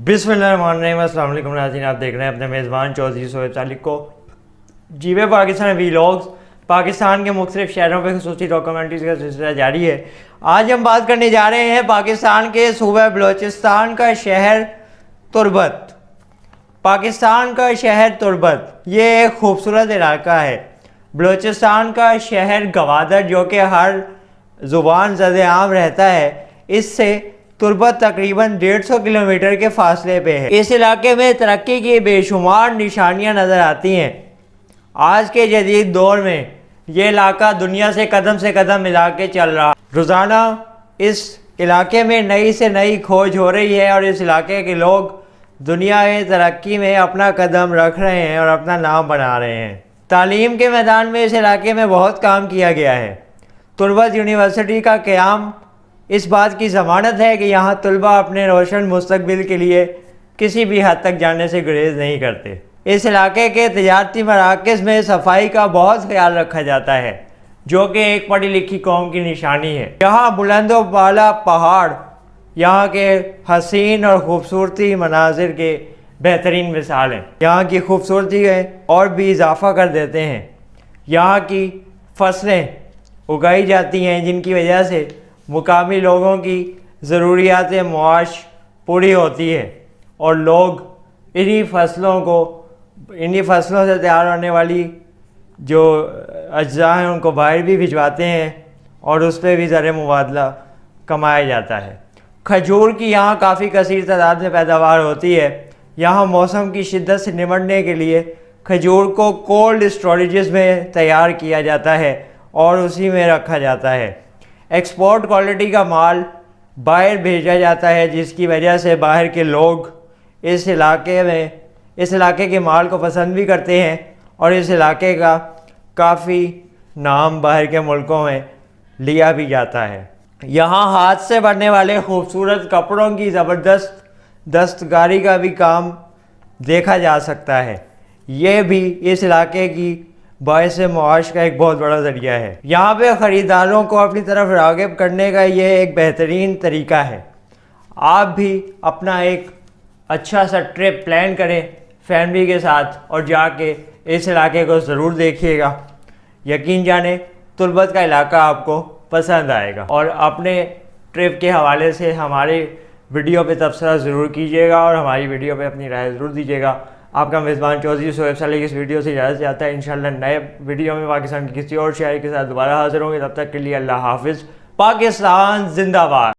बिस्मिल्लाहिर्रहमानिर्रहीम। अस्सलाम वालेकुम नाज़रीन, आप देख रहे हैं अपने मेज़बान चौधरी सोहेब सालिक को जीवे पाकिस्तान वीलॉग्स। पाकिस्तान के मुख्तलिफ शहरों पर खसूसी डॉक्यूमेंट्रीज का सिलसिला जारी है। आज हम बात करने जा रहे हैं पाकिस्तान के सूबा बलूचिस्तान का शहर तुर्बत। पाकिस्तान का शहर तुर्बत ये एक खूबसूरत इलाका है। बलूचिस्तान का शहर गवादर, जो कि हर ज़ुबान ज़द-ए-आम रहता है, इससे तुर्बत तकरीबन 150 किलोमीटर के फासले पे है। इस इलाके में तरक्की की बेशुमार निशानियां नज़र आती हैं। आज के जदीद दौर में ये इलाका दुनिया से कदम मिला के चल रहा है। रोज़ाना इस इलाके में नई से नई खोज हो रही है और इस इलाके के लोग दुनिया में तरक्की में अपना कदम रख रहे हैं और अपना नाम बना रहे हैं। तालीम के मैदान में इस इलाके में बहुत काम किया गया है। तुर्बत यूनिवर्सिटी का क़याम इस बात की ज़मानत है कि यहाँ तलबा अपने रोशन मुस्तकबिल के लिए किसी भी हद तक जाने से गुरेज नहीं करते। इस इलाके के तजारती मराकज़ में सफाई का बहुत ख्याल रखा जाता है, जो कि एक पढ़ी लिखी कौम की निशानी है। यहाँ बुलंदो बाला पहाड़ यहाँ के हसीन और ख़ूबसूरती मनाजिर के बेहतरीन मिसाल हैं। यहाँ की खूबसूरती में और भी इजाफ़ा कर देते हैं। यहाँ की फसलें उगाई जाती हैं जिनकी वजह से मुकामी लोगों की ज़रूरियात मुआश पूरी होती है और लोग इन्हीं फसलों से तैयार होने वाली जो अज्जा हैं उनको बाहर भी भिजवाते हैं और उस पर भी ज़र मुबादला कमाया जाता है। खजूर की यहाँ काफ़ी कसीर तादाद में पैदावार होती है। यहाँ मौसम की शिद्दत से निपटने के लिए खजूर को कोल्ड स्टोरेजेस में तैयार किया जाता है और उसी में रखा जाता है। एक्सपोर्ट क्वालिटी का माल बाहर भेजा जाता है, जिसकी वजह से बाहर के लोग इस इलाके के माल को पसंद भी करते हैं और इस इलाके का काफ़ी नाम बाहर के मुल्कों में लिया भी जाता है। यहाँ हाथ से बनने वाले खूबसूरत कपड़ों की ज़बरदस्त दस्तकारी का भी काम देखा जा सकता है। ये भी इस इलाके की बायस मुआश का एक बहुत बड़ा ज़रिया है। यहाँ पे ख़रीदारों को अपनी तरफ राग़िब करने का ये एक बेहतरीन तरीका है। आप भी अपना एक अच्छा सा ट्रिप प्लान करें फैमिली के साथ और जाके इस इलाके को ज़रूर देखिएगा। यकीन जाने तुर्बत का इलाका आपको पसंद आएगा। और अपने ट्रिप के हवाले से हमारे वीडियो पे तबसरा ज़रूर कीजिएगा और हमारी वीडियो पे अपनी राय ज़रूर दीजिएगा। आपका मेज़बान चौधरी सोहेब सालिक इस वीडियो से इजाज़त चाहता है। इंशाल्लाह नए वीडियो में पाकिस्तान की किसी और शायरी के साथ दोबारा हाज़िर होंगे। तब तक के लिए अल्लाह हाफ़िज़। पाकिस्तान जिंदाबाद।